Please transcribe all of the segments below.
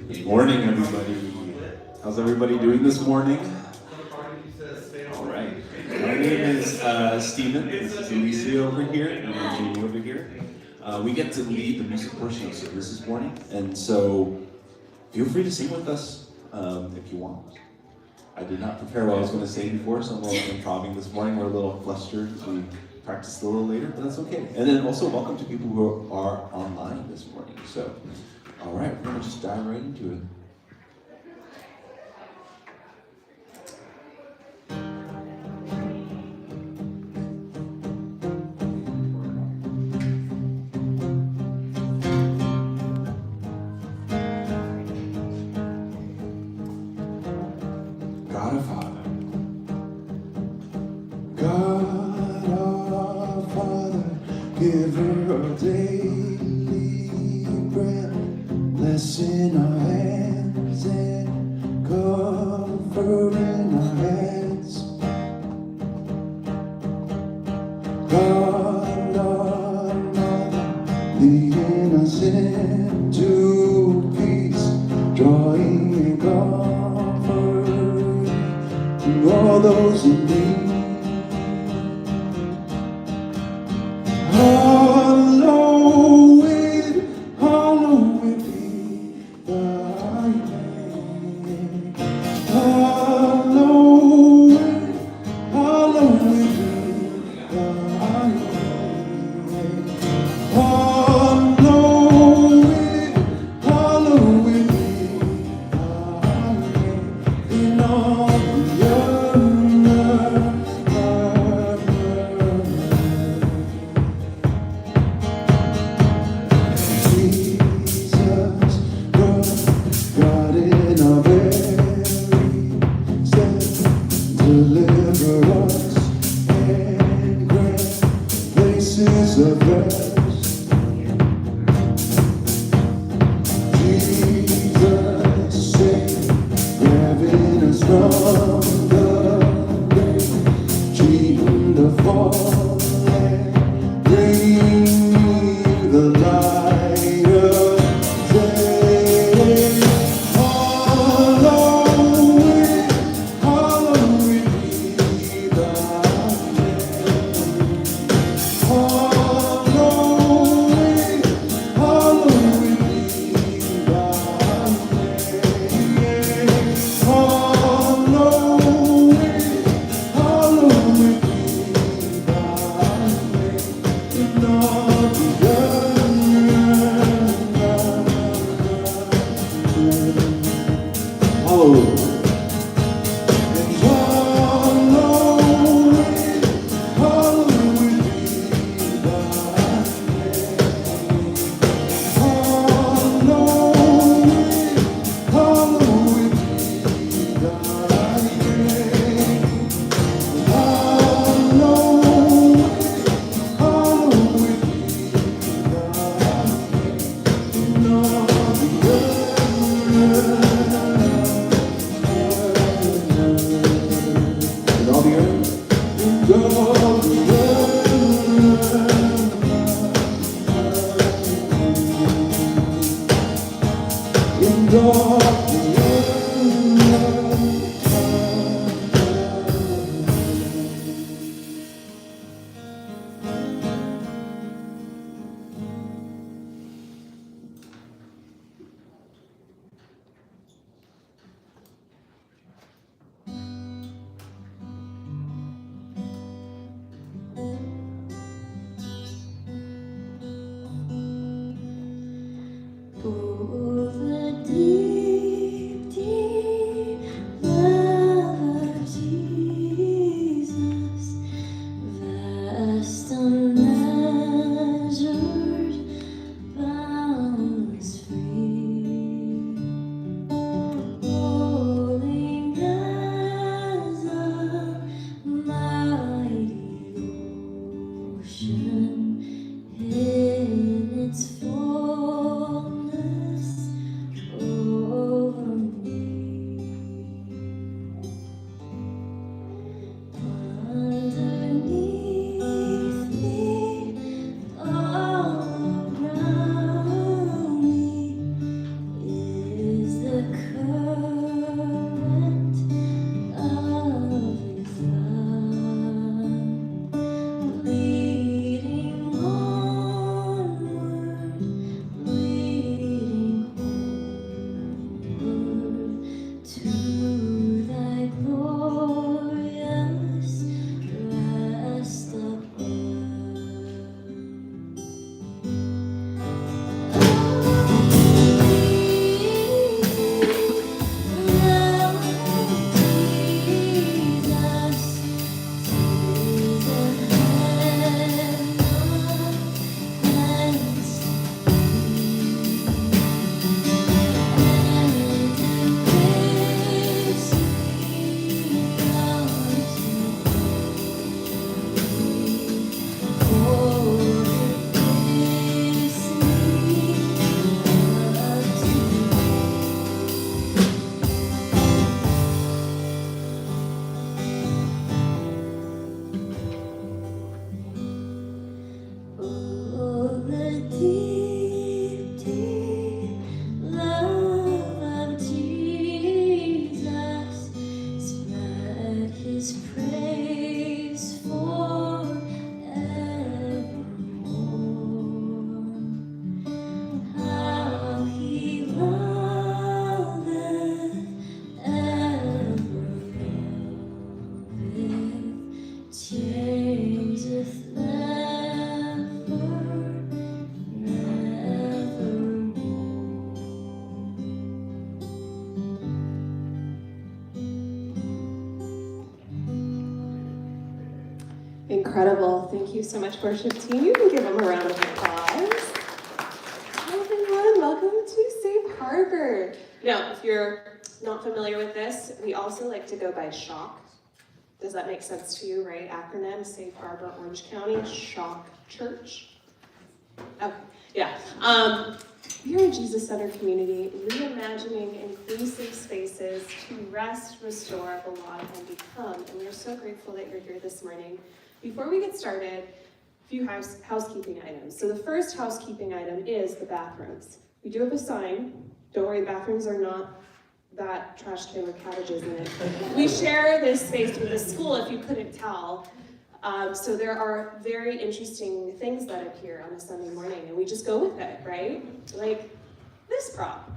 Good morning, everybody. How's everybody doing this morning? All right. My name is Stephen. This is Alicia over here and Jamie over here. We get to lead the music portion of service this morning, and so feel free to sing with us if you want. I did not prepare what I was going to say before, so I'm a little improvising this morning. We're a little flustered as we practiced a little later, but that's okay. And then also welcome to people who are online this morning. So, all right, we're going to just dive right into it. God our Father, God our Father, giver of daily bread, blessing our hands and covering our heads. God our Mother, leading us into peace, drawing comfort to all those in need. Hallowed be thy name. Hallowed be thy name. Hallowed be thy name. In all the Jesus, God in our very stead, deliver us and grant places of rest. Jesus, save, grabbing us from the grave, cheating the fall and bringing the light of day. Hallowed be thy name. Hallowed be thy name. Hallowed be thy name. In all the earth. Hallowed. Over the deep Incredible. Thank you so much, worship team. You can give them a round of applause. Hi, everyone. Welcome to Safe Harbor. Now, if you're not familiar with this, we also like to go by SHOCK. Does that make sense to you, right? Acronym, Safe Harbor, Orange County, SHOCK Church. Okay, yeah. We are a Jesus-centered community, reimagining inclusive spaces to rest, restore, belong, and become. And we're so grateful that you're here this morning. Before we get started, a few housekeeping items. So the first housekeeping item is the bathrooms. We do have a sign. Don't worry, bathrooms are not that trash can with cabbages in it. We share this space with the school, if you couldn't tell. So there are very interesting things that appear on a Sunday morning, and we just go with it, right? Like this prop.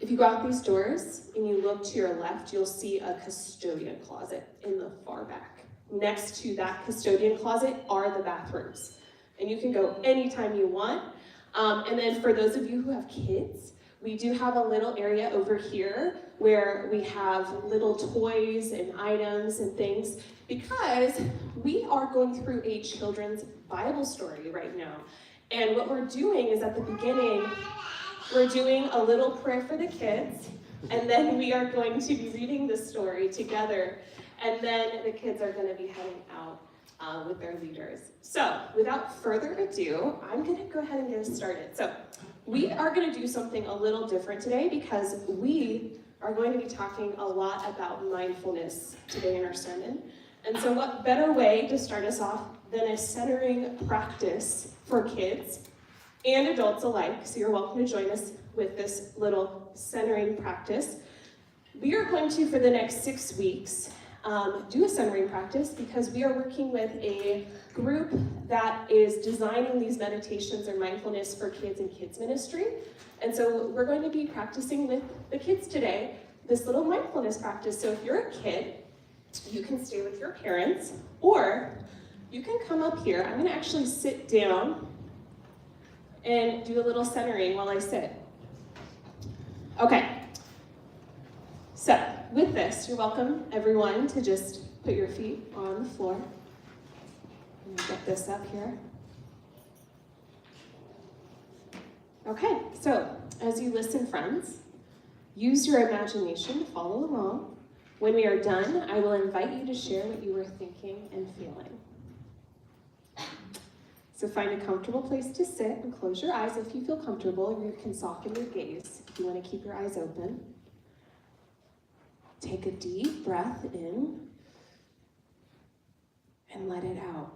If you go out these doors and you look to your left, you'll see a custodian closet in the far back. Next to that custodian closet are the bathrooms, and you can go anytime you want. And then for those of you who have kids, we do have a little area over here where we have little toys and items and things, because we are going through a children's Bible story right now. And what we're doing is at the beginning, we're doing a little prayer for the kids, and then we are going to be reading the story together, and then the kids are going to be heading out with their leaders. So without further ado, I'm going to go ahead and get us started. So we are going to do something a little different today, because we are going to be talking a lot about mindfulness today in our sermon. And so what better way to start us off than a centering practice for kids and adults alike. So you're welcome to join us with this little centering practice. We are going to, for the next 6 weeks, do a centering practice, because we are working with a group that is designing these meditations or mindfulness for kids and kids ministry. And so we're going to be practicing with the kids today, this little mindfulness practice. So if you're a kid, you can stay with your parents, or you can come up here. I'm going to actually sit down and do a little centering while I sit. Okay. So with this, you're welcome, everyone, to just put your feet on the floor. Let me get this up here. Okay, so as you listen, friends, use your imagination to follow along. When we are done, I will invite you to share what you were thinking and feeling. So find a comfortable place to sit and close your eyes if you feel comfortable. You can soften your gaze if you want to keep your eyes open. Take a deep breath in and let it out.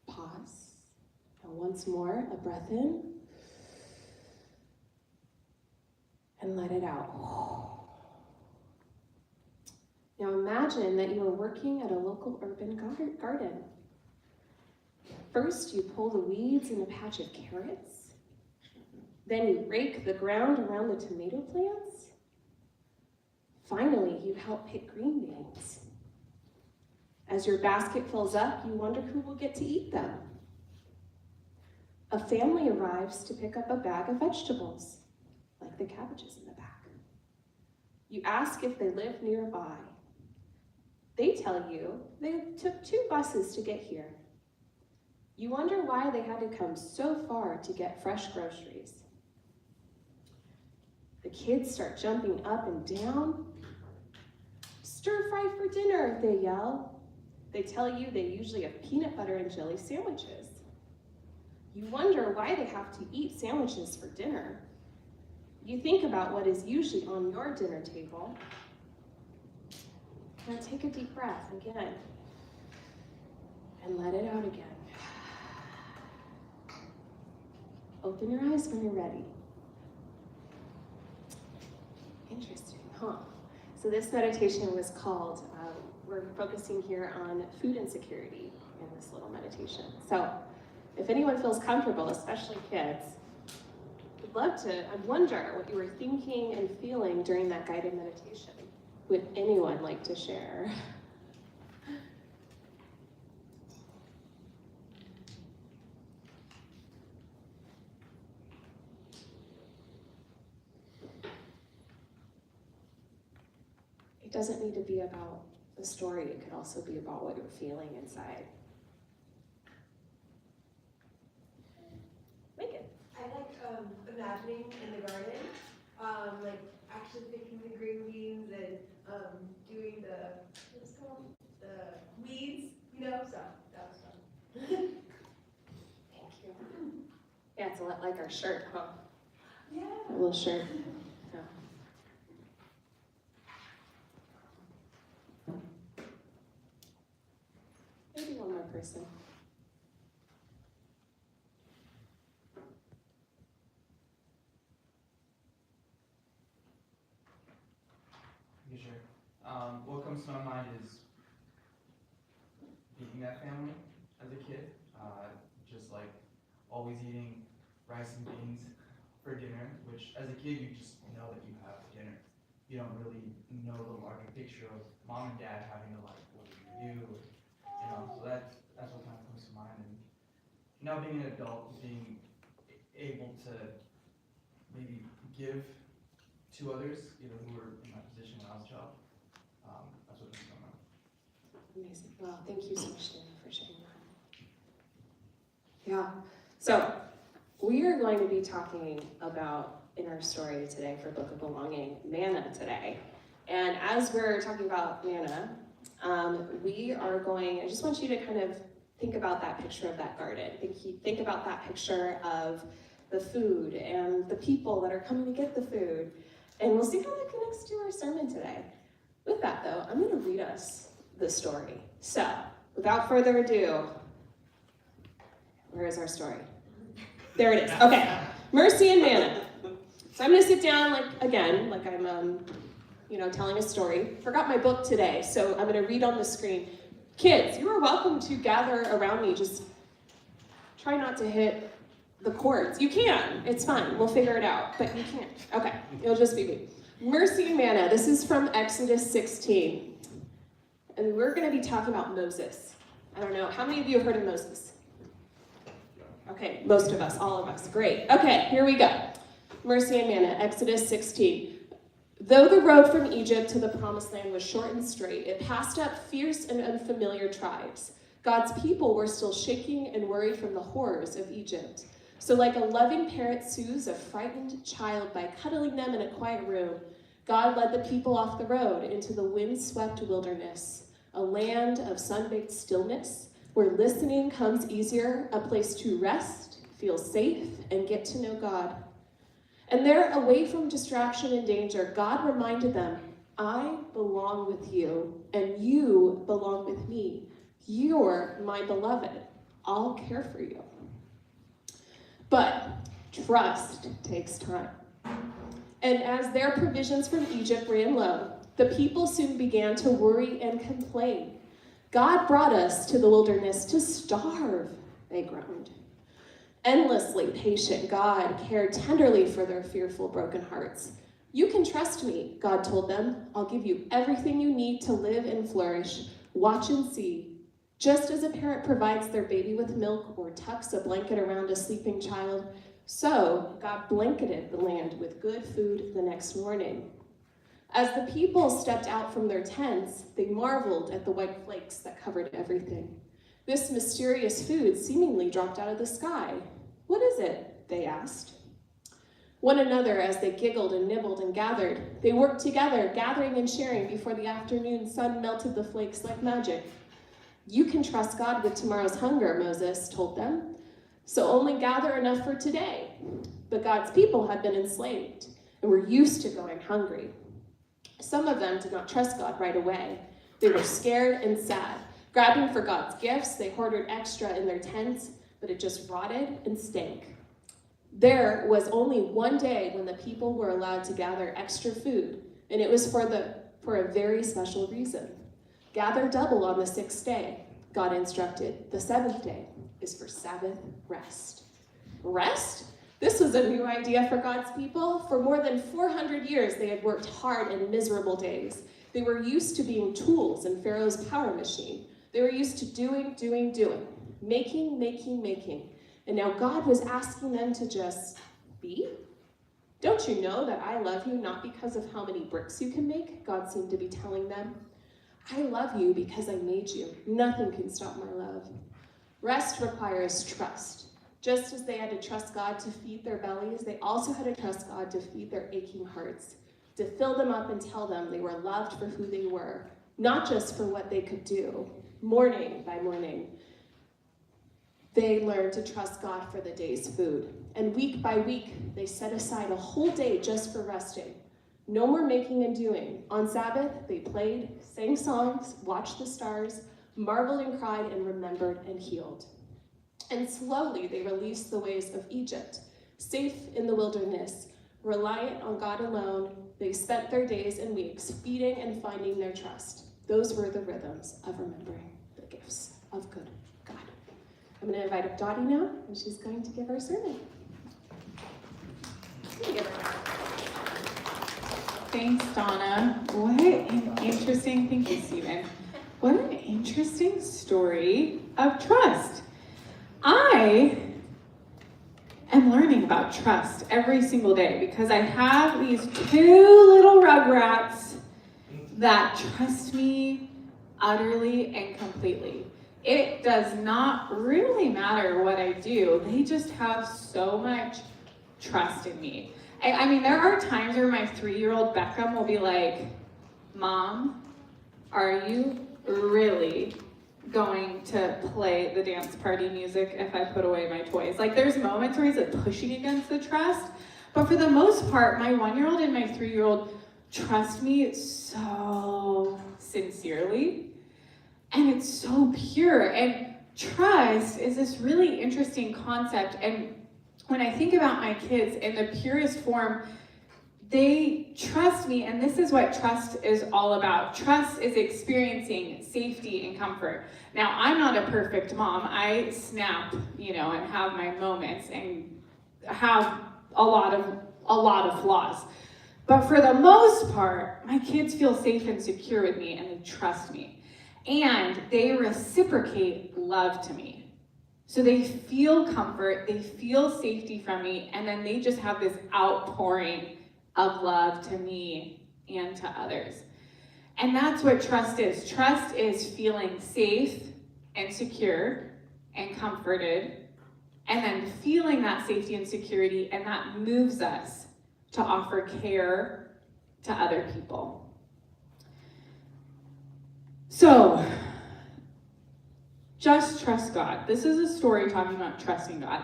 Pause. And once more, a breath in and let it out. Now imagine that you are working at a local urban garden. First, you pull the weeds in a patch of carrots. Then you rake the ground around the tomato plants. Finally, you help pick green beans. As your basket fills up, you wonder who will get to eat them. A family arrives to pick up a bag of vegetables, like the cabbages in the back. You ask if they live nearby. They tell you they took 2 buses to get here. You wonder why they had to come so far to get fresh groceries. The kids start jumping up and down. Stir fry for dinner, they yell. They tell you they usually have peanut butter and jelly sandwiches. You wonder why they have to eat sandwiches for dinner. You think about what is usually on your dinner table. Now take a deep breath again and let it out again. Open your eyes when you're ready. Interesting, huh? So this meditation was called, we're focusing here on food insecurity in this little meditation. So if anyone feels comfortable, especially kids, I wonder what you were thinking and feeling during that guided meditation. Would anyone like to share? it doesn't need to be about the story. It could also be about what you're feeling inside. Make it. I like imagining in the garden, like actually picking the green beans and doing what's it called, the weeds, so that was fun. Thank you. Yeah, it's a lot like our shirt, huh? Yeah. A little shirt. Yeah. Maybe one more person. Yeah, sure. What comes to my mind is being that family as a kid. Just like always eating rice and beans for dinner, which as a kid you just know that you have dinner. You don't really know the larger picture of mom and dad having to like, what are you gonna do? So that's what kind of comes to mind. And now being an adult, being able to maybe give to others, who were in my position when I was a child. That's what comes to my mind. Amazing. Wow, thank you so much, Danny, for sharing that. Yeah. So we are going to be talking about, in our story today for Book of Belonging, manna today. And as we're talking about manna, I just want you to kind of think about that picture of that garden. Think about that picture of the food and the people that are coming to get the food. And we'll see how that connects to our sermon today. With that though, I'm going to read us the story. So, without further ado, where is our story? There it is. Okay. Mercy and manna. So I'm going to sit down like I'm telling a story. Forgot my book today, so I'm going to read on the screen. Kids, you are welcome to gather around me. Just try not to hit the chords. You can. It's fine. We'll figure it out. But you can't. Okay. It'll just be me. Mercy and manna. This is from Exodus 16. And we're going to be talking about Moses. I don't know. How many of you have heard of Moses? Okay. Most of us. All of us. Great. Okay. Here we go. Mercy and manna. Exodus 16. Though the road from Egypt to the promised land was short and straight, it passed up fierce and unfamiliar tribes. God's people were still shaking and worried from the horrors of Egypt. So like a loving parent soothes a frightened child by cuddling them in a quiet room, God led the people off the road into the wind-swept wilderness, a land of sun-baked stillness, where listening comes easier, a place to rest, feel safe, and get to know God. And there, away from distraction and danger, God reminded them, I belong with you, and you belong with me. You're my beloved. I'll care for you. But trust takes time. And as their provisions from Egypt ran low, the people soon began to worry and complain. God brought us to the wilderness to starve, they groaned. Endlessly patient, God cared tenderly for their fearful, broken hearts. You can trust me, God told them. I'll give you everything you need to live and flourish. Watch and see. Just as a parent provides their baby with milk or tucks a blanket around a sleeping child, so God blanketed the land with good food the next morning. As the people stepped out from their tents, they marveled at the white flakes that covered everything. This mysterious food seemingly dropped out of the sky. What is it? They asked. One another, as they giggled and nibbled and gathered, they worked together, gathering and sharing before the afternoon sun melted the flakes like magic. You can trust God with tomorrow's hunger, Moses told them. So only gather enough for today. But God's people had been enslaved and were used to going hungry. Some of them did not trust God right away. They were scared and sad. Grabbing for God's gifts, they hoarded extra in their tents, but it just rotted and stank. There was only one day when the people were allowed to gather extra food, and it was for a very special reason. Gather double on the 6th day, God instructed. The 7th day is for Sabbath rest. Rest? This was a new idea for God's people. For more than 400 years, they had worked hard in miserable days. They were used to being tools in Pharaoh's power machine. They were used to doing, making. And now God was asking them to just be. Don't you know that I love you not because of how many bricks you can make? God seemed to be telling them. I love you because I made you. Nothing can stop my love. Rest requires trust. Just as they had to trust God to feed their bellies, they also had to trust God to feed their aching hearts, to fill them up and tell them they were loved for who they were, not just for what they could do. Morning by morning, they learned to trust God for the day's food. And week by week, they set aside a whole day just for resting. No more making and doing. On Sabbath, they played, sang songs, watched the stars, marveled and cried, and remembered and healed. And slowly, they released the ways of Egypt. Safe in the wilderness, reliant on God alone, they spent their days and weeks feeding and finding their trust. Those were the rhythms of remembering the gifts of good God. I'm going to invite up Dottie now, and she's going to give her sermon. Thanks, Donna. What an interesting, thank you, Stephen. What an interesting story of trust. I am learning about trust every single day because I have these two little rugrats that trust me utterly and completely. It does not really matter what I do. They just have so much trust in me. I mean, there are times where my 3-year-old Beckham will be like, Mom, are you really going to play the dance party music if I put away my toys? Like, there's moments where he's like pushing against the trust, but for the most part, my 1-year-old and my 3-year-old trust me so sincerely, and it's so pure. And trust is this really interesting concept, and when I think about my kids in the purest form, they trust me, and this is what trust is all about. Trust is experiencing safety and comfort. Now, I'm not a perfect mom. I snap, and have my moments and have a lot of flaws. But for the most part, my kids feel safe and secure with me, and they trust me. And they reciprocate love to me. So they feel comfort, they feel safety from me, and then they just have this outpouring of love to me and to others. And that's what trust is. Trust is feeling safe and secure and comforted, and then feeling that safety and security, and that moves us to offer care to other people. So, just trust God. This is a story talking about trusting God.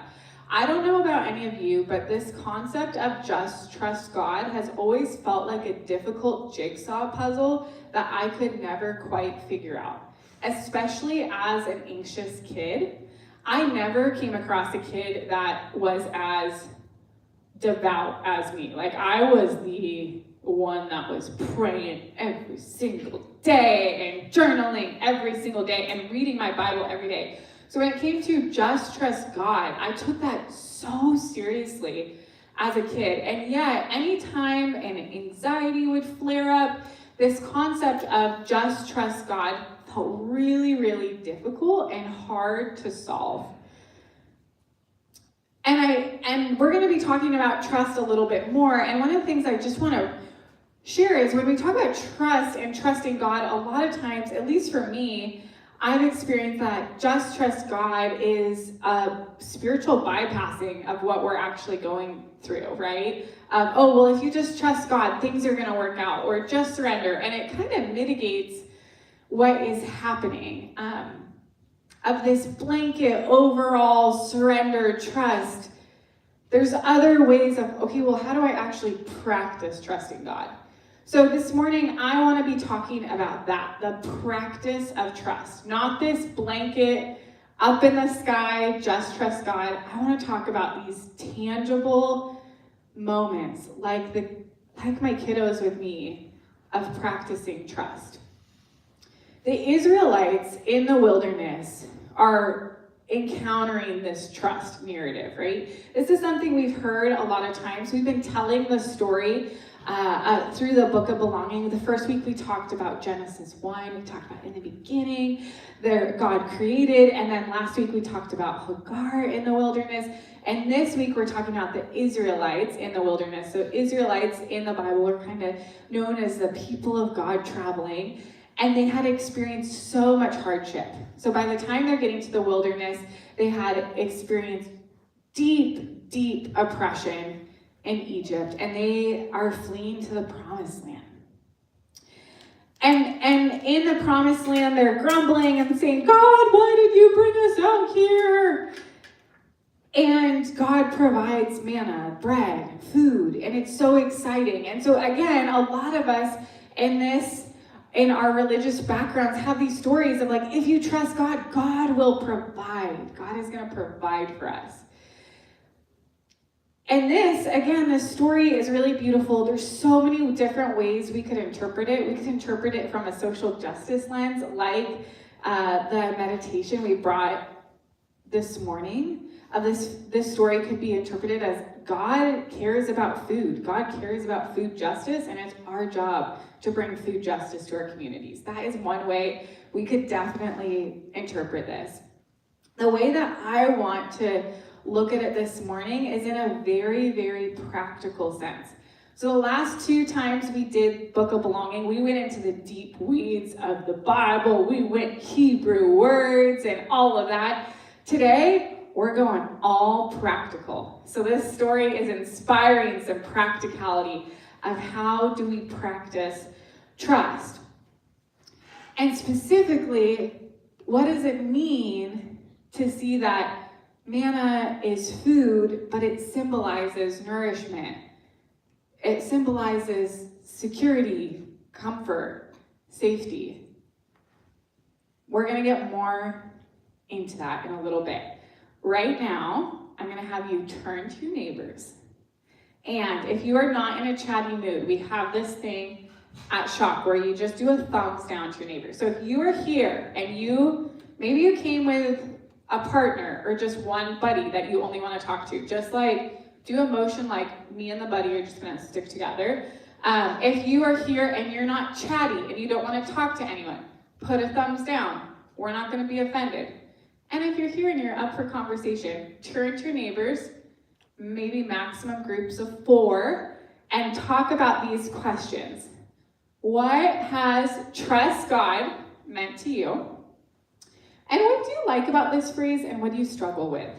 I don't know about any of you, but this concept of just trust God has always felt like a difficult jigsaw puzzle that I could never quite figure out. Especially as an anxious kid, I never came across a kid that was as devout as me. Like, I was the one that was praying every single day and journaling every single day and reading my Bible every day. So when it came to just trust God, I took that so seriously as a kid. And yet, anytime an anxiety would flare up, this concept of just trust God felt really, really difficult and hard to solve. And we're going to be talking about trust a little bit more. And one of the things I just want to share is when we talk about trust and trusting God, a lot of times, at least for me, I've experienced that just trust God is a spiritual bypassing of what we're actually going through, right? If you just trust God, things are going to work out, or just surrender. And it kind of mitigates what is happening. Of this blanket overall surrender trust, there's other ways of, how do I actually practice trusting God? So this morning, I want to be talking about that, the practice of trust, not this blanket up in the sky, just trust God. I want to talk about these tangible moments, like my kiddos with me, of practicing trust. The Israelites in the wilderness are encountering this trust narrative, right? This is something we've heard a lot of times. We've been telling the story through the book of belonging. The first week we talked about Genesis 1, we talked about in the beginning, there God created, and then last week we talked about Hagar in the wilderness, and this week we're talking about the Israelites in the wilderness. So Israelites in the Bible are kind of known as the people of God traveling, and they had experienced so much hardship. So by the time they're getting to the wilderness, they had experienced deep, deep oppression in Egypt, and they are fleeing to the promised land. And in the promised land, they're grumbling and saying, God, why did you bring us out here? And God provides manna, bread, food, and it's so exciting. And so again, a lot of us in our religious backgrounds have these stories of like, if you trust God, God will provide. God is going to provide for us. And this story is really beautiful. There's so many different ways we could interpret it. We could interpret it from a social justice lens, like the meditation we brought this morning. This story could be interpreted as God cares about food. God cares about food justice, and it's our job to bring food justice to our communities. That is one way we could definitely interpret this. The way that I want to look at it this morning is in a very, very practical sense. So the last 2 times we did Book of Belonging, we went into the deep weeds of the Bible. We went Hebrew words and all of that. Today, we're going all practical. So this story is inspiring some practicality of how do we practice trust. And specifically, what does it mean to see that manna is food, but it symbolizes nourishment. It symbolizes security, comfort, safety. We're going to get more into that in a little bit. Right now, I'm going to have you turn to your neighbors. And if you are not in a chatty mood, we have this thing at Shock where you just do a thumbs down to your neighbors. So if you are here and maybe you came with a partner or just one buddy that you only want to talk to, just like do a motion like me and the buddy are just going to stick together. If you are here and you're not chatty and you don't want to talk to anyone, put a thumbs down. We're not going to be offended. And if you're here and you're up for conversation, turn to your neighbors, maybe maximum groups of 4, and talk about these questions. What has trust God meant to you? And what do you like about this phrase, and what do you struggle with?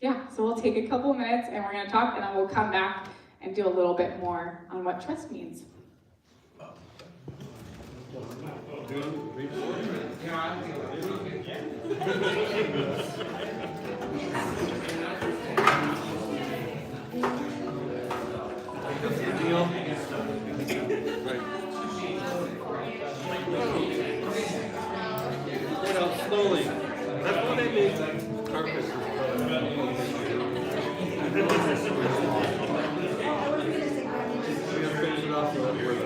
Yeah, so we'll take a couple of minutes and we're going to talk, and then we'll come back and do a little bit more on what trust means. Slowly. That's what I mean. Carcass is finish it off with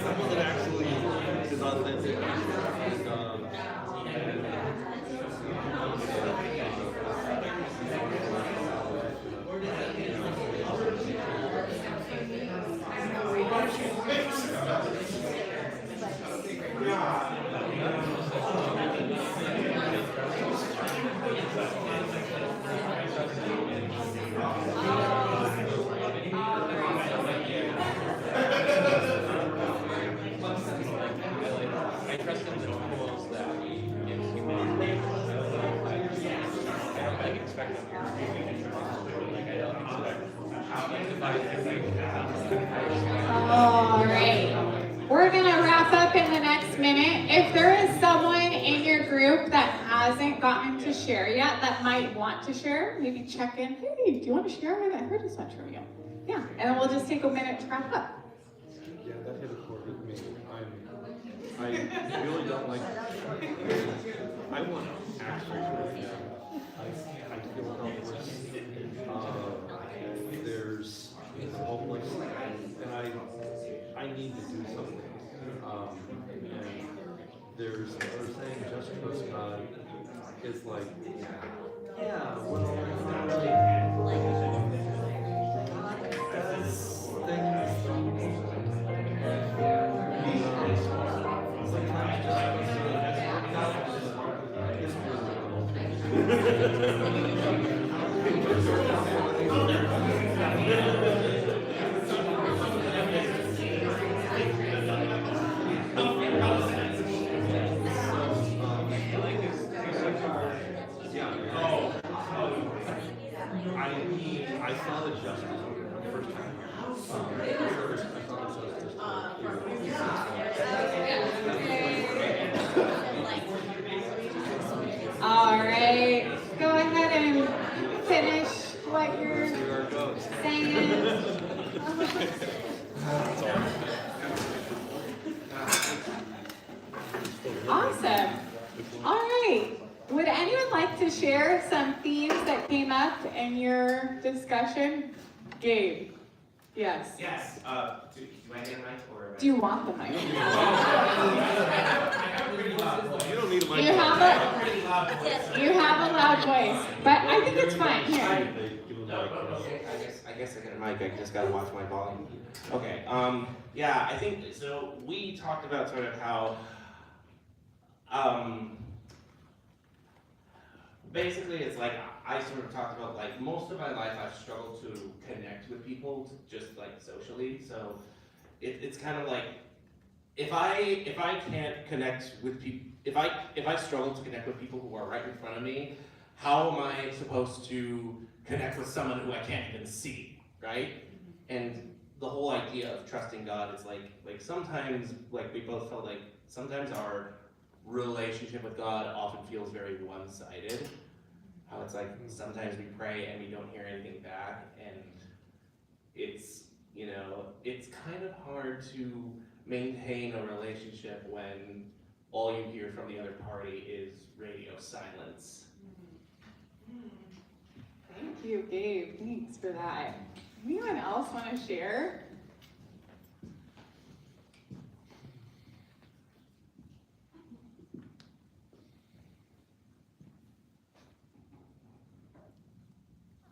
Someone that actually is authentic. All right. We're going to wrap up in the next minute. If there is someone in your group that hasn't gotten to share yet that might want to share, maybe check in. Hey, do you want to share? I haven't heard as much from you. Yeah, and then we'll just take a minute to wrap up. Yeah, that hit a chord with me. I really don't like. I want action. I feel helpless. There's hopeless, and I need to do something. And there's saying just trust God is like, yeah, well, does things. I saw the justice the first time. All right. Go ahead and finish what you're saying. Awesome. All right. Would anyone like to share some themes that came up in your discussion? Gabe. Yes. Yes. Do I get a mic or? Do you want the mic? You don't need a mic. You have a loud voice, but I think it's fine. Here. I guess I get a mic. I just gotta watch my volume. Okay. Yeah. I think so. We talked about sort of how. Basically, it's like I sort of talked about like most of my life I've struggled to connect with people just like socially. So it's kind of like if I can't connect with people, if I struggle to connect with people who are right in front of me, how am I supposed to connect with someone who I can't even see, right? And the whole idea of trusting God is like sometimes like we both felt like sometimes our relationship with God often feels very one-sided. How it's like sometimes we pray and we don't hear anything back, and it's, you know, it's kind of hard to maintain a relationship when all you hear from the other party is radio silence. Thank you, Gabe. Thanks for that. Anyone else want to share?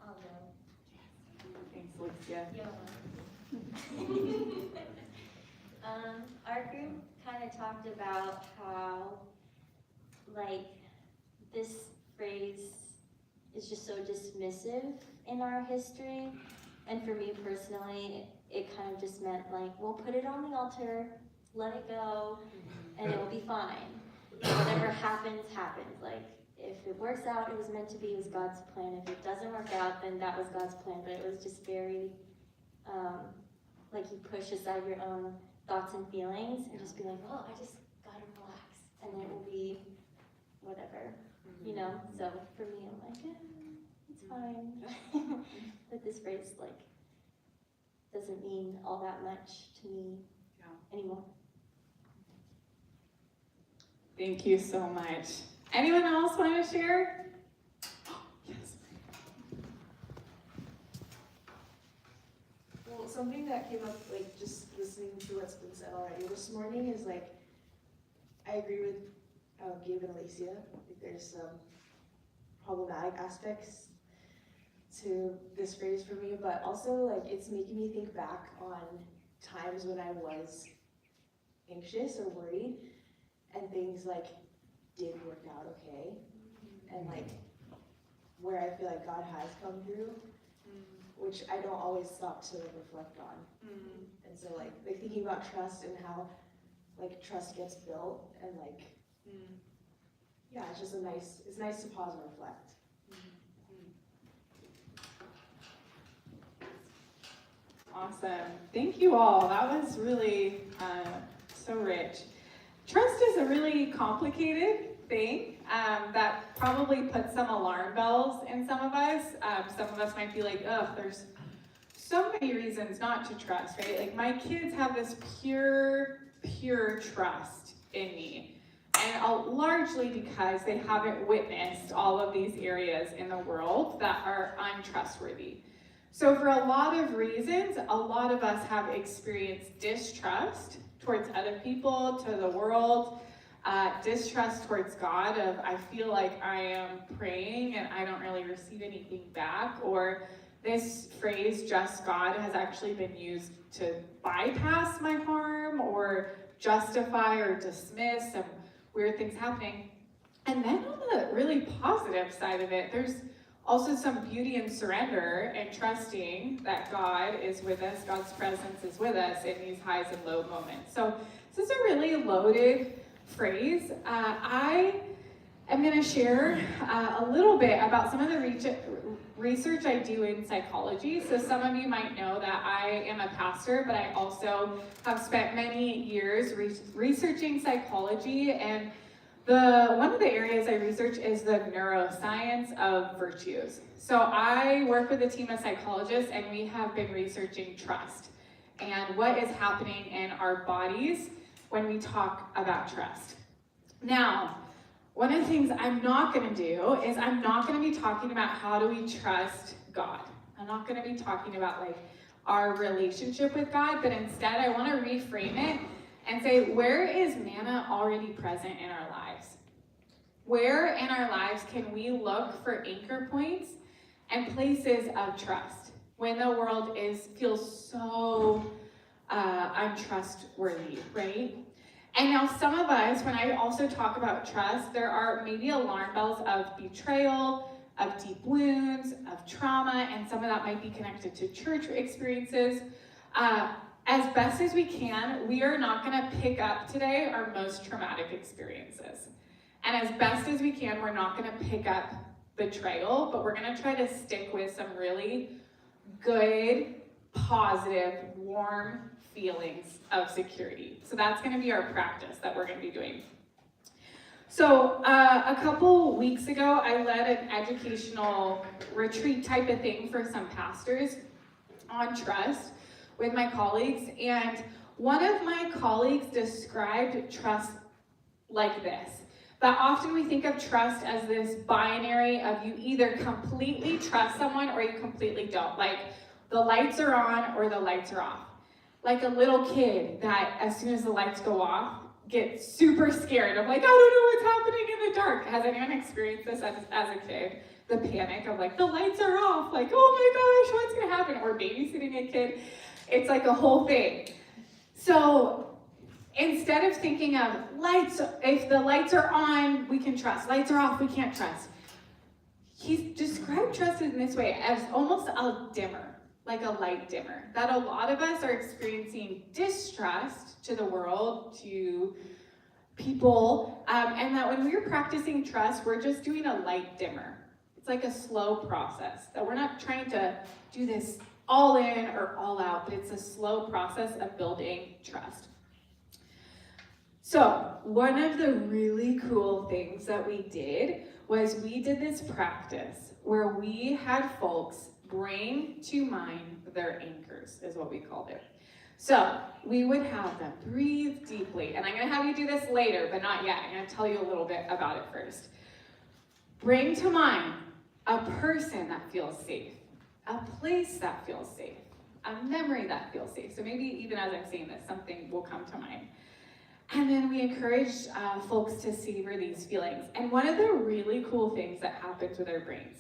I'll go. Thanks, Alicia. Yeah. Our group kind of talked about how, like, this phrase is just so dismissive in our history. And for me personally, it kind of just meant like, we'll put it on the altar, let it go, and it will be fine. Whatever happens, happens. Like, if it works out, it was meant to be, it was God's plan. If it doesn't work out, then that was God's plan. But it was just very, like you push aside your own thoughts and feelings and just be like, oh, I just gotta relax. And then it will be whatever, you know? So for me, I'm like, it's fine. But this phrase, like, doesn't mean all that much to me anymore. Thank you so much. Anyone else want to share? Yes. Well, something that came up, like, just listening to what's been said already this morning is, like, I agree with Gabe and Alicia. Like, there's some problematic aspects to this phrase for me, but also, like, it's making me think back on times when I was anxious or worried, and things, like, did work out okay, and, like, where I feel like God has come through, which I don't always stop to reflect on. And so, like thinking about trust and how, like, trust gets built, and, like, yeah, it's just it's nice to pause and reflect. Awesome. Thank you all. That was really so rich. Trust is a really complicated thing that probably puts some alarm bells in some of us. Some of us might be like, ugh, there's so many reasons not to trust, right? Like, my kids have this pure trust in me. And largely because they haven't witnessed all of these areas in the world that are untrustworthy. So for a lot of reasons, a lot of us have experienced distrust towards other people, to the world, distrust towards God of, I feel like I am praying and I don't really receive anything back, or this phrase, just God, has actually been used to bypass my harm or justify or dismiss some weird things happening. And then on the really positive side of it, there's also some beauty in surrender and trusting that God is with us, God's presence is with us in these highs and low moments. So this is a really loaded phrase. I am going to share a little bit about some of the research I do in psychology. So some of you might know that I am a pastor, but I also have spent many years researching psychology, and one of the areas I research is the neuroscience of virtues. So I work with a team of psychologists, and we have been researching trust and what is happening in our bodies when we talk about trust. Now, one of the things I'm not going to do is I'm not going to be talking about how do we trust God. I'm not going to be talking about, like, our relationship with God, but instead I want to reframe it and say, where is manna already present in our lives? Where in our lives can we look for anchor points and places of trust when the world feels so untrustworthy, right? And now some of us, when I also talk about trust, there are maybe alarm bells of betrayal, of deep wounds, of trauma, and some of that might be connected to church experiences. As best as we can, we are not going to pick up today our most traumatic experiences. And as best as we can, we're not going to pick up betrayal, but we're going to try to stick with some really good, positive, warm feelings of security. So that's going to be our practice that we're going to be doing. So a couple weeks ago, I led an educational retreat type of thing for some pastors on trust with my colleagues, and one of my colleagues described trust like this. But often we think of trust as this binary of you either completely trust someone or you completely don't. Like the lights are on or the lights are off. Like a little kid that as soon as the lights go off, gets super scared of like, I don't know what's happening in the dark. Has anyone experienced this as a kid? The panic of like, the lights are off, like, oh my gosh, what's gonna happen? Or babysitting a kid, it's like a whole thing. So instead of thinking of lights, if the lights are on, we can trust. Lights are off, we can't trust. He's described trust in this way as almost a dimmer, like a light dimmer. That a lot of us are experiencing distrust to the world, to people, and that when we're practicing trust, we're just doing a light dimmer. It's like a slow process, that we're not trying to do this all in or all out, but it's a slow process of building trust. So one of the really cool things that we did was we did this practice where we had folks bring to mind their anchors, is what we called it. So we would have them breathe deeply, and I'm gonna have you do this later, but not yet. I'm gonna tell you a little bit about it first. Bring to mind a person that feels safe, a place that feels safe, a memory that feels safe. So maybe even as I'm saying this, something will come to mind. And then we encourage folks to savor these feelings. And one of the really cool things that happens with our brains,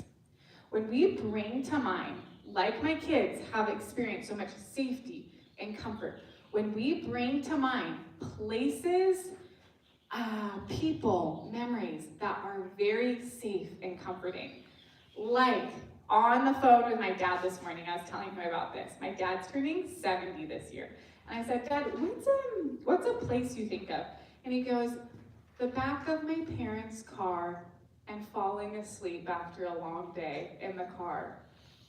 when we bring to mind, like my kids have experienced so much safety and comfort, when we bring to mind places, people, memories that are very safe and comforting. Like on the phone with my dad this morning, I was telling him about this. My dad's turning 70 this year. And I said, Dad, what's a place you think of? And he goes, the back of my parents' car and falling asleep after a long day in the car.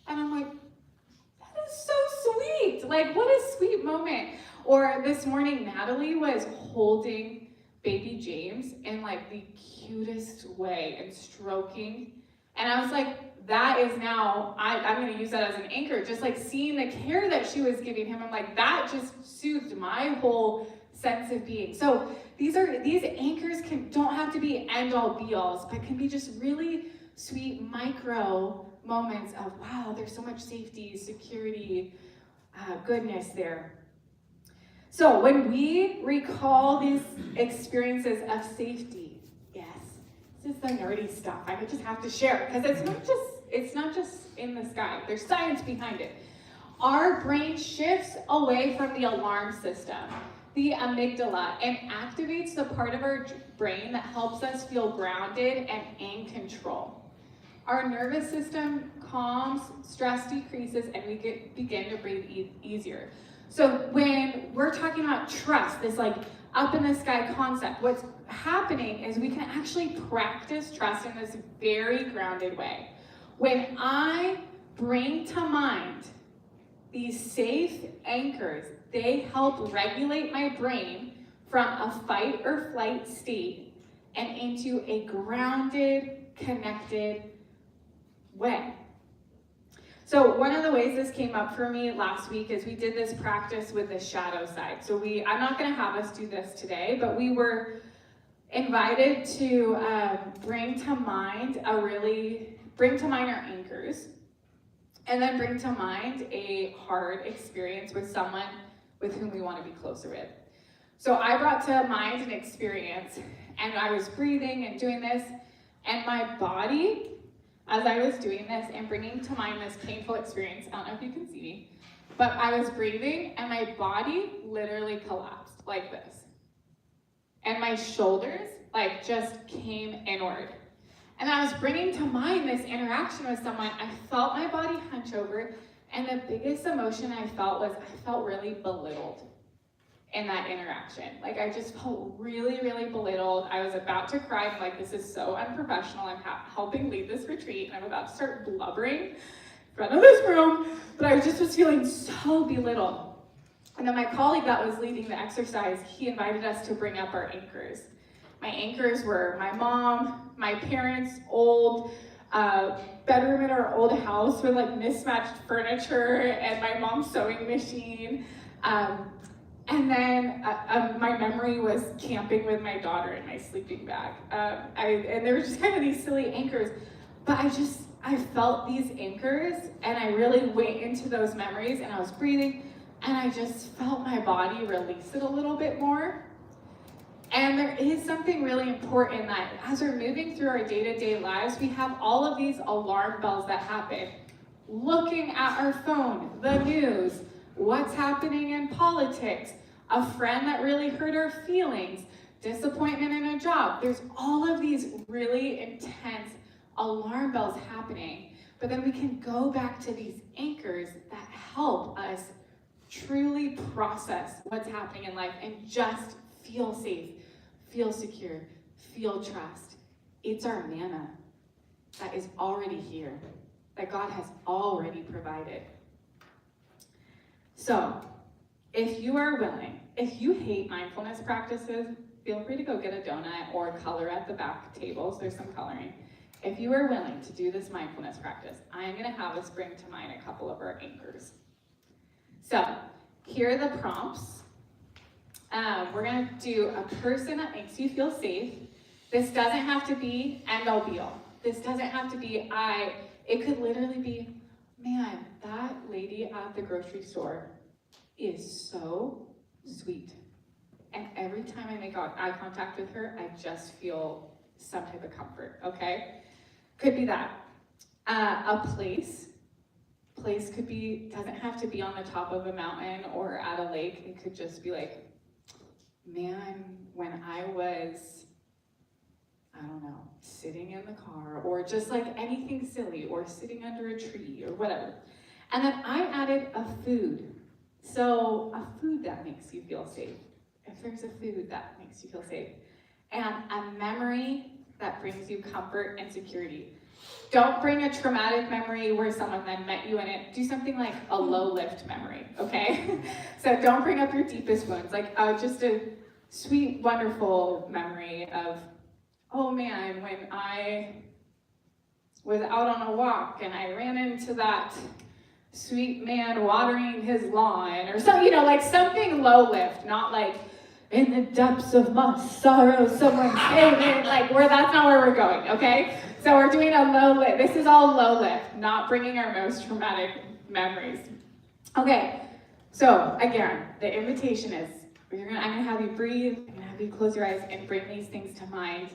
And I'm like, that is so sweet. Like, what a sweet moment. Or this morning, Natalie was holding baby James in like the cutest way and stroking. And I was like, that is now, I'm gonna use that as an anchor, just like seeing the care that she was giving him. I'm like, that just soothed my whole sense of being. So these anchors don't have to be end all be alls, but can be just really sweet micro moments of, wow, there's so much safety, security, goodness there. So when we recall these experiences of safety, yes, this is the nerdy stuff. I just have to share it because it's not just in the sky. There's science behind it. Our brain shifts away from the alarm system, the amygdala, and activates the part of our brain that helps us feel grounded and in control. Our nervous system calms, stress decreases, and we begin to breathe easier. So when we're talking about trust, this like up in the sky concept, what's happening is we can actually practice trust in this very grounded way. When I bring to mind these safe anchors, they help regulate my brain from a fight or flight state and into a grounded, connected way. So one of the ways this came up for me last week is we did this practice with the shadow side. So I'm not gonna have us do this today, but we were invited to bring to mind our anchors, and then bring to mind a hard experience with someone with whom we want to be closer with. So I brought to mind an experience, and I was breathing and doing this, and my body, as I was doing this and bringing to mind this painful experience, I don't know if you can see me, but I was breathing and my body literally collapsed like this. And my shoulders like just came inward. And I was bringing to mind this interaction with someone. I felt my body hunch over, and the biggest emotion I felt was I felt really belittled in that interaction. Like I just felt really, really belittled. I was about to cry. I'm like, this is so unprofessional. I'm helping lead this retreat, and I'm about to start blubbering in front of this room, but I just was feeling so belittled. And then my colleague that was leading the exercise, he invited us to bring up our anchors. My anchors were my mom, my parents' old bedroom in our old house with like mismatched furniture, and my mom's sewing machine. And then my memory was camping with my daughter in my sleeping bag. And there were just kind of these silly anchors, but I felt these anchors, and I really went into those memories, and I was breathing, and I just felt my body release it a little bit more. And there is something really important that as we're moving through our day-to-day lives, we have all of these alarm bells that happen. Looking at our phone, the news, what's happening in politics, a friend that really hurt our feelings, disappointment in a job. There's all of these really intense alarm bells happening. But then we can go back to these anchors that help us truly process what's happening in life and just feel safe, feel secure, feel trust. It's our manna that is already here, that God has already provided. So, if you are willing, if you hate mindfulness practices, feel free to go get a donut or color at the back tables. There's some coloring. If you are willing to do this mindfulness practice, I'm going to have us bring to mind a couple of our anchors. So, here are the prompts. We're going to do a person that makes you feel safe. This doesn't have to be end all be all. This doesn't have to be it could literally be, man, that lady at the grocery store is so sweet. And every time I make eye contact with her, I just feel some type of comfort, okay? Could be that. A place could be, doesn't have to be on the top of a mountain or at a lake. It could just be like, man, when I was, I don't know, sitting in the car, or just like anything silly, or sitting under a tree, or whatever. And then I added a food. So a food that makes you feel safe. If there's a food that makes you feel safe. And a memory that brings you comfort and security. Don't bring a traumatic memory where someone then met you in it. Do something like a low lift memory, okay? So don't bring up your deepest wounds. Like just a sweet, wonderful memory of, oh man, when I was out on a walk and I ran into that sweet man watering his lawn, or so, like something low lift, not like in the depths of my sorrow, someone came in, that's not where we're going, okay? So we're doing a low lift. This is all low lift, not bringing our most traumatic memories. Okay, so again, the invitation is, I'm gonna have you breathe, I'm gonna have you close your eyes and bring these things to mind.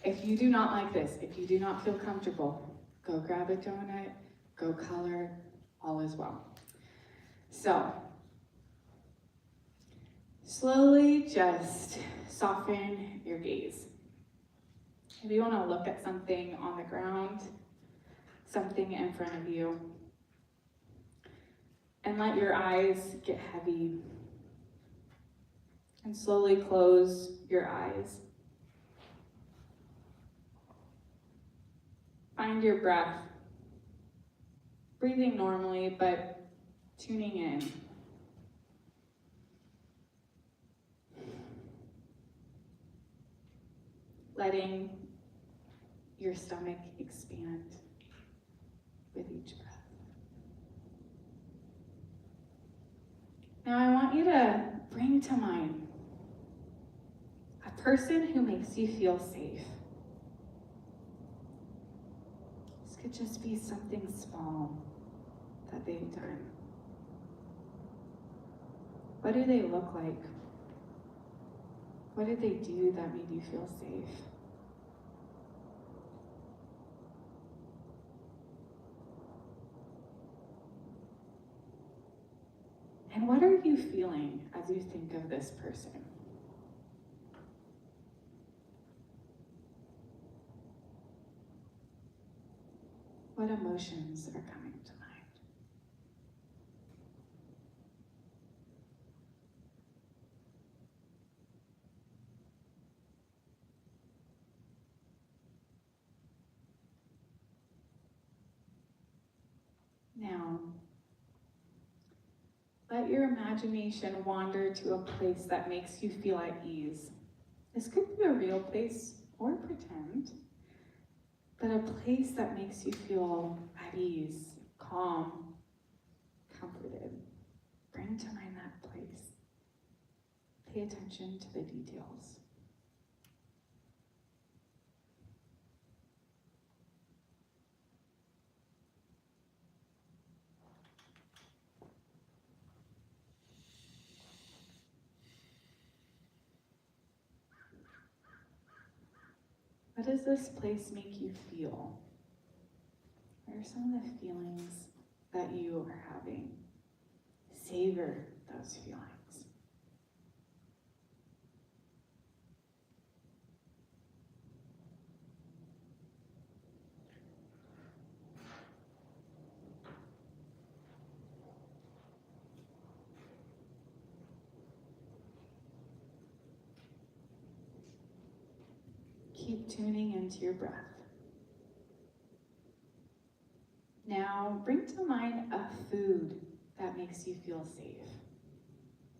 If you do not like this, if you do not feel comfortable, go grab a donut, go color, all is well. So, slowly just soften your gaze. If you want to look at something on the ground, something in front of you, and let your eyes get heavy. And slowly close your eyes. Find your breath. Breathing normally, but tuning in. Letting your stomach expand with each breath. Now I want you to bring to mind a person who makes you feel safe. This could just be something small that they've done. What do they look like? What did they do that made you feel safe? And what are you feeling as you think of this person? What emotions are coming to mind? Now, let your imagination wander to a place that makes you feel at ease. This could be a real place or pretend, but a place that makes you feel at ease, calm, comforted. Bring to mind that place. Pay attention to the details. What does this place make you feel? What are some of the feelings that you are having? Savor those feelings. Keep tuning into your breath. Now, bring to mind a food that makes you feel safe.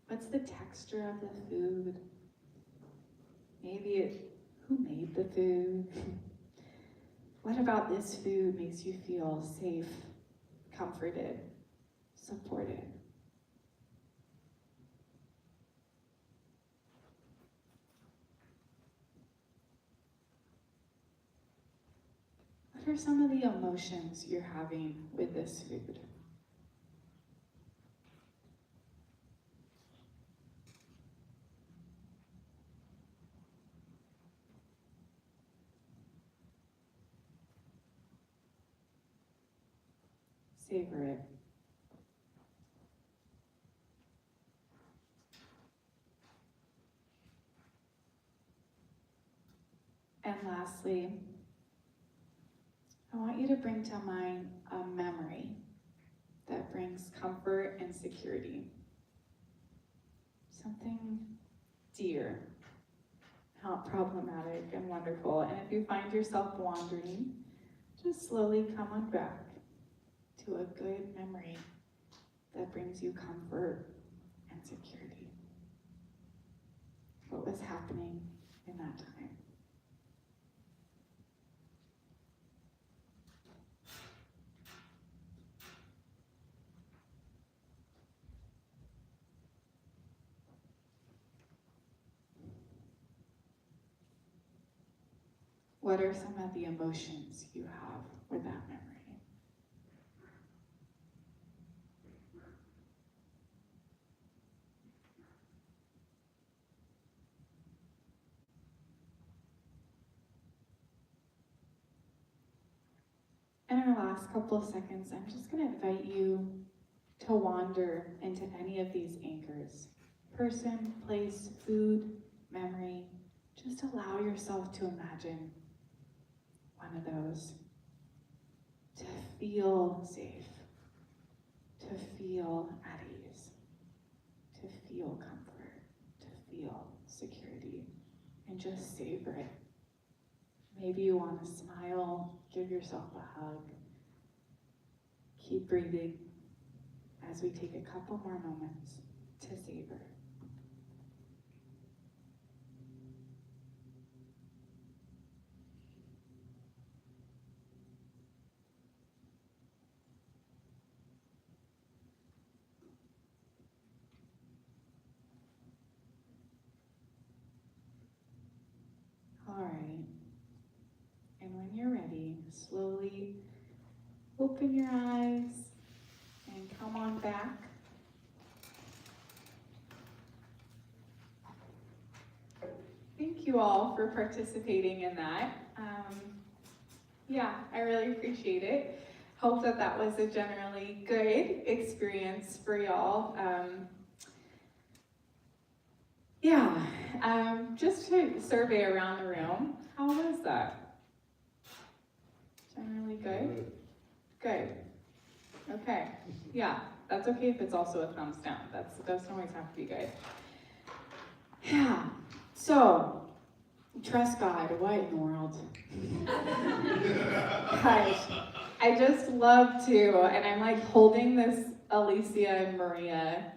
What's the texture of the food? Who made the food? What about this food makes you feel safe, comforted, supported? What are some of the emotions you're having with this food? Savor it. And lastly, I want you to bring to mind a memory that brings comfort and security. Something dear, not problematic and wonderful. And if you find yourself wandering, just slowly come on back to a good memory that brings you comfort and security. What was happening in that time? What are some of the emotions you have with that memory? In our last couple of seconds, I'm just going to invite you to wander into any of these anchors. Person, place, food, memory. Just allow yourself to imagine one of those. To feel safe. To feel at ease. To feel comfort. To feel security. And just savor it. Maybe you want to smile, give yourself a hug. Keep breathing as we take a couple more moments to savor. All right. And when you're ready, slowly open your eyes and come on back. Thank you all for participating in that. Yeah, I really appreciate it. Hope that that was a generally good experience for y'all. Just to survey around the room, how was that? Generally good? Good. Okay. Yeah, that's okay if it's also a thumbs down. That doesn't always have to be good. Yeah. So, trust God. What in the world? Guys, I just love to, and I'm like holding this Alicia and Maria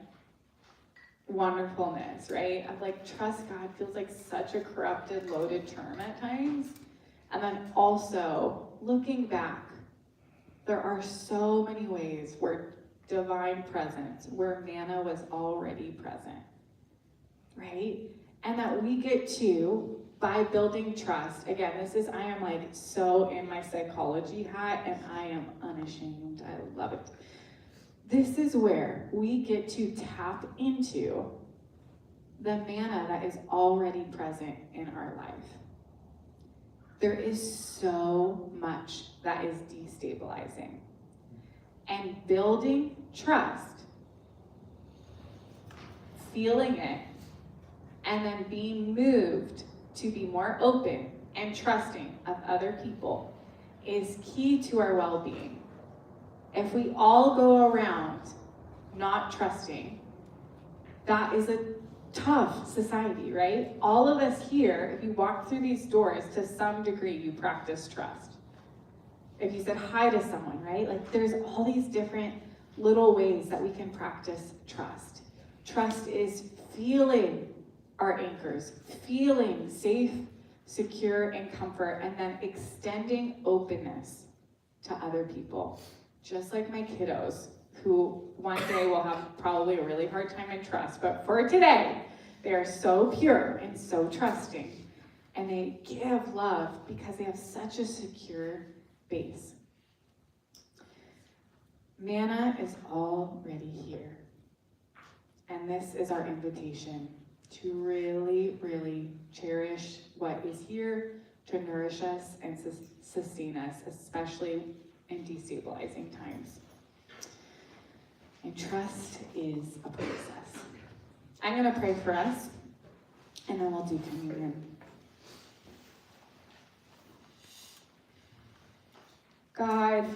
wonderfulness, right? Of like, trust God feels like such a corrupted, loaded term at times. And then also, looking back, there are so many ways where divine presence, where manna was already present. right? And that we get to, by building trust, again, I am like so in my psychology hat and I am unashamed. I love it. This is where we get to tap into the manna that is already present in our life. There is so much that is destabilizing. And building trust, feeling it, and then being moved to be more open and trusting of other people is key to our well-being. If we all go around not trusting, that is a tough society, right? All of us here, if you walk through these doors, to some degree, you practice trust. If you said hi to someone, right? Like there's all these different little ways that we can practice trust. Trust is feeling our anchors, feeling safe, secure, and comfort, and then extending openness to other people. Just like my kiddos, who one day will have probably a really hard time in trust, but for today, they are so pure and so trusting, and they give love because they have such a secure base. Manna is already here, and this is our invitation to really, really cherish what is here to nourish us and sustain us, especially in destabilizing times. And trust is a process. I'm going to pray for us, and then we'll do communion. God,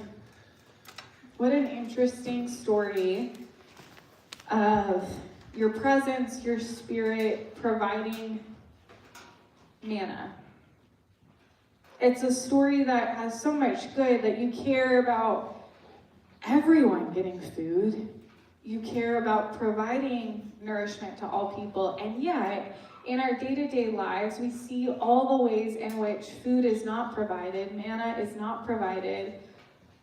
what an interesting story of your presence, your spirit providing manna. It's a story that has so much good, that you care about everyone getting food. You care about providing nourishment to all people, and yet in our day-to-day lives, we see all the ways in which food is not provided, manna is not provided.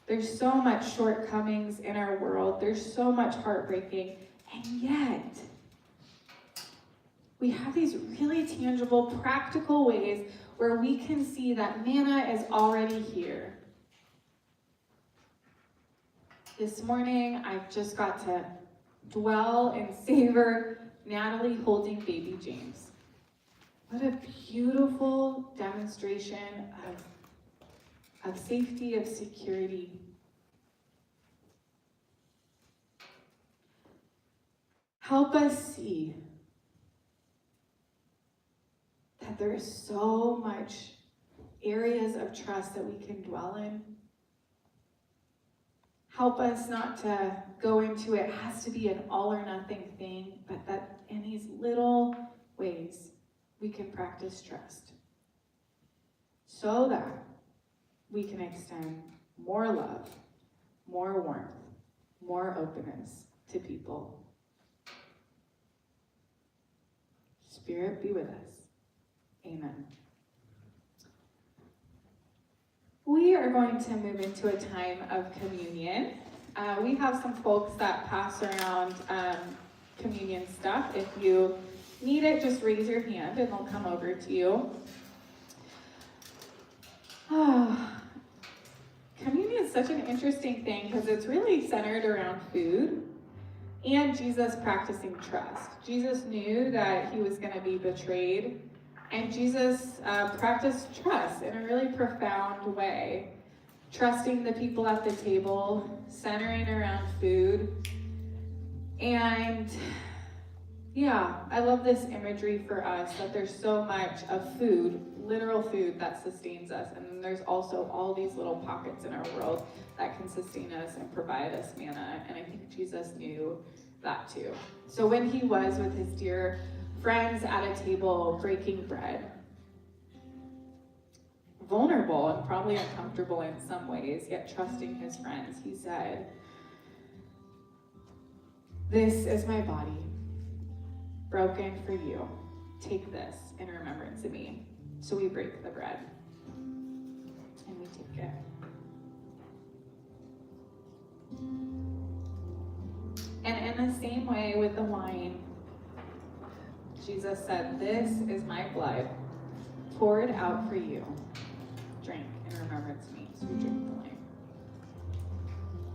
There's so much shortcomings in our world. There's so much heartbreaking, and yet we have these really tangible, practical ways where we can see that manna is already here. This morning, I just got to dwell and savor Natalie holding baby James. What a beautiful demonstration of safety, of security. Help us see that there is so much areas of trust that we can dwell in. Help us not to go into it has to be an all or nothing thing, but that in these little ways we can practice trust so that we can extend more love, more warmth, more openness to people. Spirit, be with us. Amen. We are going to move into a time of communion. We have some folks that pass around communion stuff. If you need it, just raise your hand and they'll come over to you. Communion is such an interesting thing because it's really centered around food and Jesus practicing trust. Jesus knew that he was going to be betrayed, and Jesus practiced trust in a really profound way, trusting the people at the table, centering around food. And yeah, I love this imagery for us, that there's so much of food, literal food, that sustains us. And then there's also all these little pockets in our world that can sustain us and provide us manna. And I think Jesus knew that too. So when he was with his dear friends at a table breaking bread, vulnerable and probably uncomfortable in some ways, yet trusting his friends, he said, "This is my body, broken for you. Take this in remembrance of me." So we break the bread and we take it. And in the same way with the wine, Jesus said, "This is my blood, poured out for you. Drink in remembrance of me." So we drink the wine.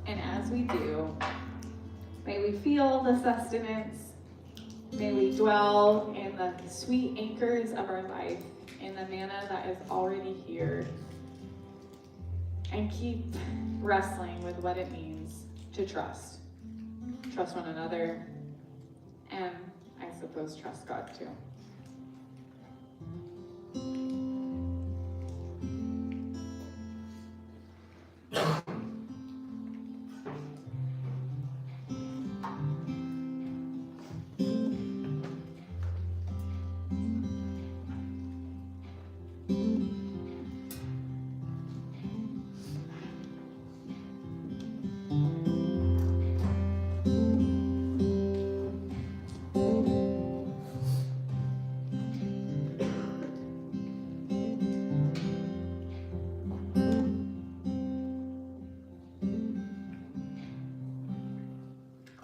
And as we do, may we feel the sustenance. May we dwell in the sweet anchors of our life, in the manna that is already here, and keep wrestling with what it means to trust. Trust one another, and I suppose trust God too.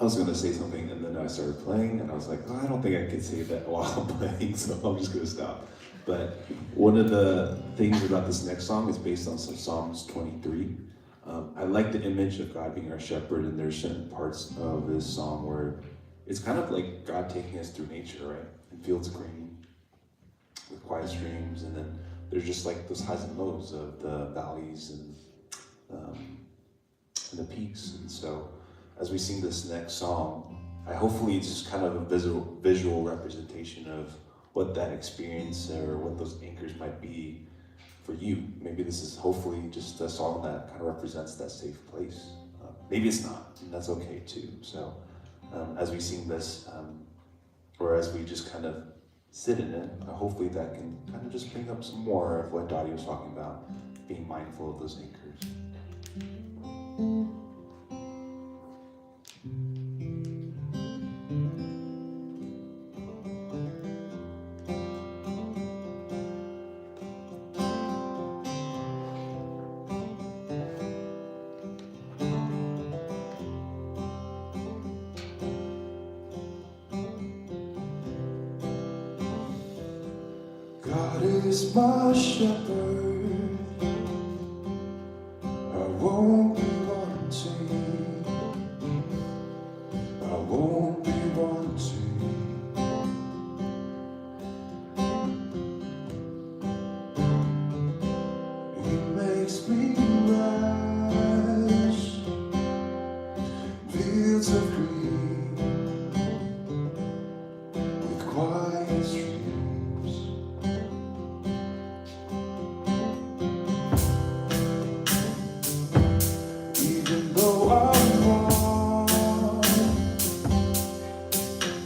I was gonna say something and then I started playing and I was like, oh, I don't think I can say that while I'm playing, so I'm just gonna stop. But one of the things about this next song is based on some Psalms 23. I like the image of God being our shepherd, and there's certain parts of this song where it's kind of like God taking us through nature, right? In fields green, with quiet streams, and then there's just like those highs and lows of the valleys and the peaks. And so as we sing this next song, hopefully it's just kind of a visual representation of what that experience or what those anchors might be for you. Maybe this is hopefully just a song that kind of represents that safe place. Maybe it's not, and that's okay too. So as we sing this, or as we just kind of sit in it, hopefully that can kind of just bring up some more of what Dottie was talking about, being mindful of those anchors. God is my shepherd, I won't be wanting, I won't be wanting. He makes me rise, fields of green, with quiet streams.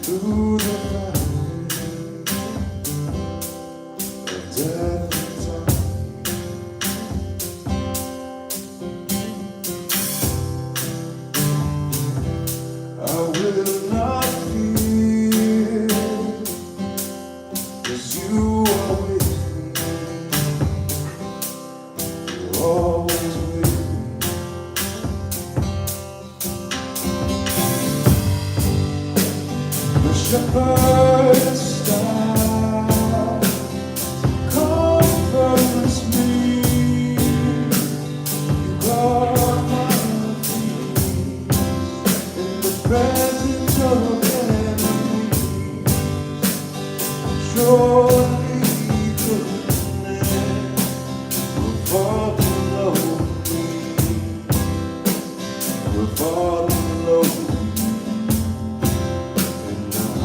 Through the valley of death and time, I will not fear, 'cause you are with me, you're always with me. The shepherd's staff comforts me. You guard my feet in the presence of enemies. Surely goodness will follow me. Will follow me.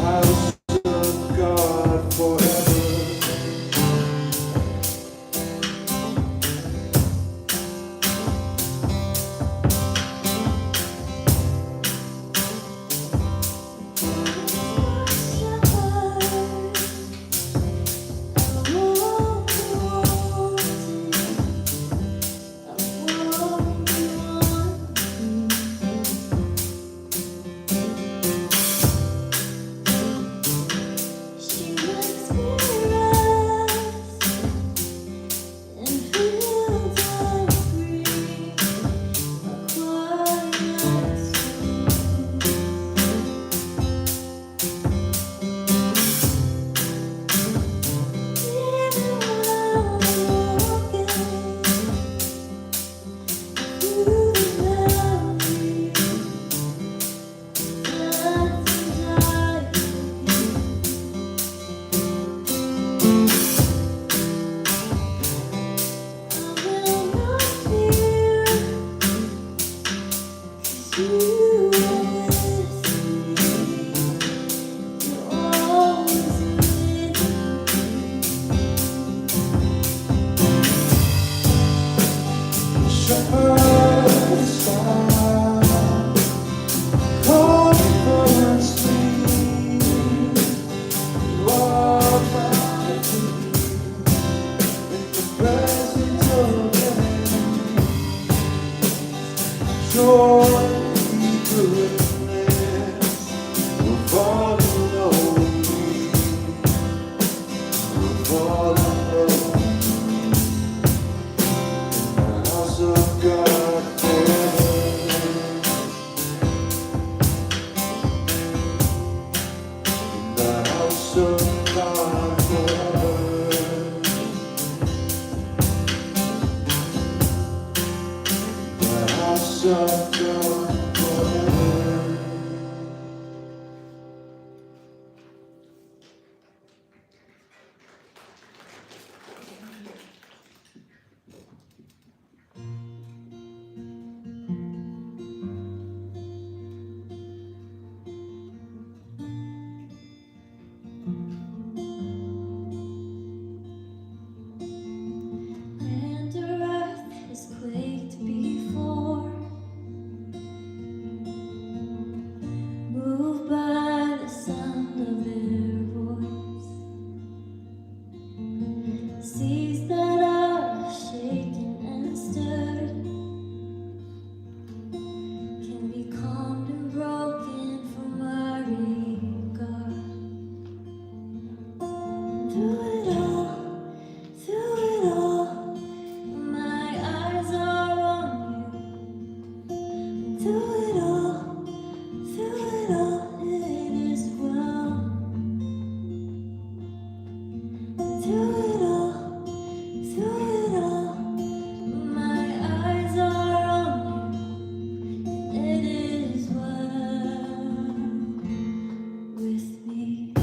House And the earth has quaked before, moved by the sound of their voice. Seas that are shaken and stirred can be calmed and broken from our regard. Through it all, my eyes are on you. Through it all, it is well. Through it all, my eyes are on you. It is well with me.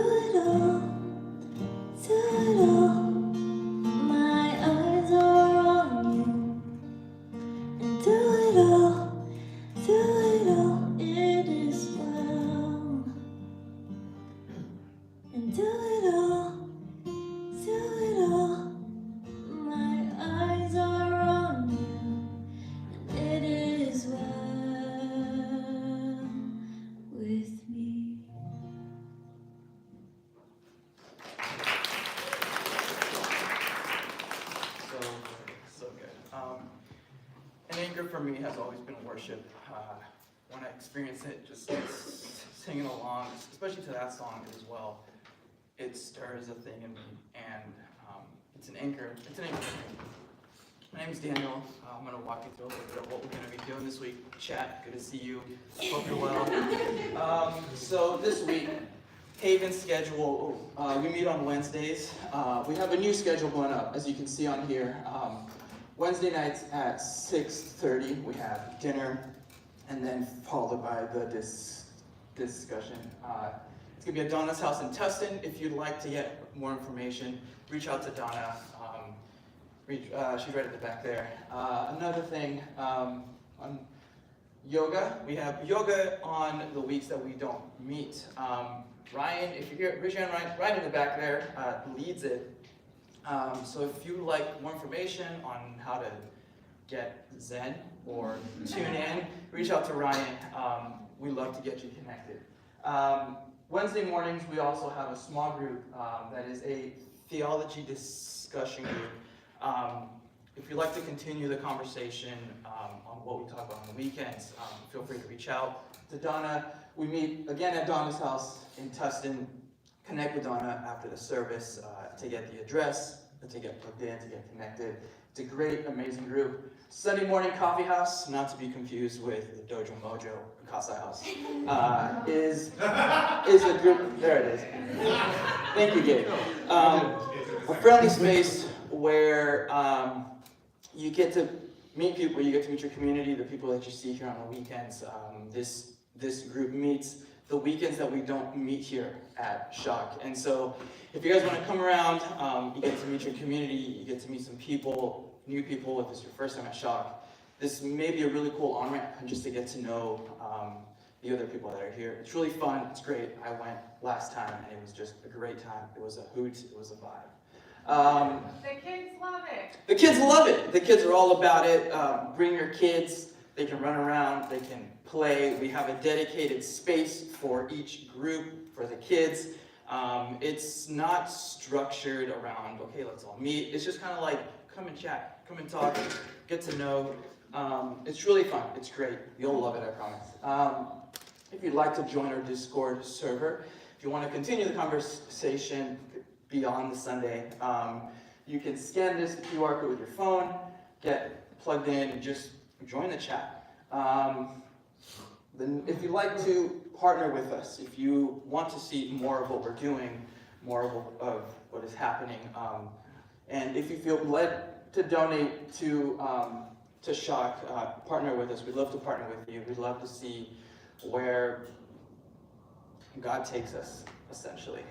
it all, do it all. My eyes are on you. And do it all, it is well. And do it all, my eyes are on you. And it is well with me. So good. An anchor for me has always been worship. When I experience it, just singing along, especially to that song as well, it stirs a thing in me, and it's an anchor. It's an anchor for me. My name is Daniel. I'm going to walk you through a little bit of what we're going to be doing this week. Chat, good to see you. Hope you're well. So this week, Haven's schedule, we meet on Wednesdays. We have a new schedule going up, as you can see on here. Wednesday nights at 6:30, we have dinner, and then followed by the discussion. It's going to be at Donna's house in Tustin. If you'd like to get more information, reach out to Donna. She's right at the back there. Another thing, on yoga, we have yoga on the weeks that we don't meet. Ryan, if you're here, raise your hand. Ryan in the back there leads it. So if you'd like more information on how to get Zen or tune in, reach out to Ryan. We'd love to get you connected. Wednesday mornings, we also have a small group that is a theology discussion group. If you'd like to continue the conversation on what we talk about on the weekends, feel free to reach out to Donna. We meet again at Donna's house in Tustin. Connect with Donna after the service to get the address, to get plugged in, to get connected. It's a great, amazing group. Sunday morning coffee house, not to be confused with the Dojo Mojo Casa House, is a group. There it is. Thank you, Gabe. A friendly space where you get to meet people, you get to meet your community, the people that you see here on the weekends. This group meets the weekends that we don't meet here at Shock. And so if you guys want to come around, you get to meet your community, you get to meet some people, new people, if it's your first time at Shock. This may be a really cool on-ramp just to get to know the other people that are here. It's really fun, it's great. I went last time and it was just a great time. It was a hoot, it was a vibe. The kids love it. The kids love it. The kids are all about it. Bring your kids. They can run around. They can play. We have a dedicated space for each group for the kids. It's not structured around, okay, let's all meet. It's just kind of like, come and chat, come and talk, get to know. It's really fun. It's great. You'll love it, I promise. If you'd like to join our Discord server, if you want to continue the conversation beyond the Sunday, you can scan this QR code with your phone, get plugged in, and just join the chat. Then if you'd like to partner with us, if you want to see more of what we're doing, more of what is happening, and if you feel led to donate to Shock, partner with us. We'd love to partner with you. We'd love to see where God takes us, essentially,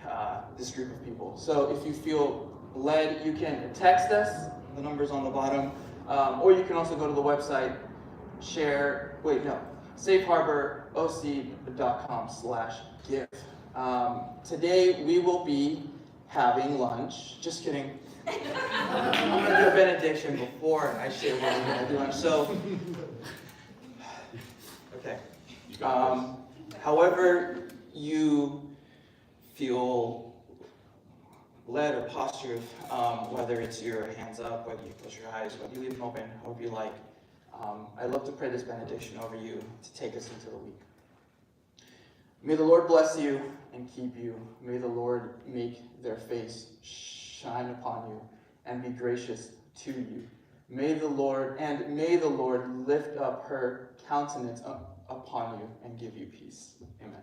this group of people. So if you feel led, you can text us, the number's on the bottom, or you can also go to the website, safeharboroc.com/give. Today we will be having lunch. Just kidding. I'm going to do a benediction before I share what we're going to do lunch. So, okay. However you feel led or postured, whether it's your hands up, whether you close your eyes, whether you leave them open, however you like, I'd love to pray this benediction over you to take us into the week. May the Lord bless you and keep you. May the Lord make their face shine upon you and be gracious to you. May the Lord lift up her countenance upon you and give you peace. Amen.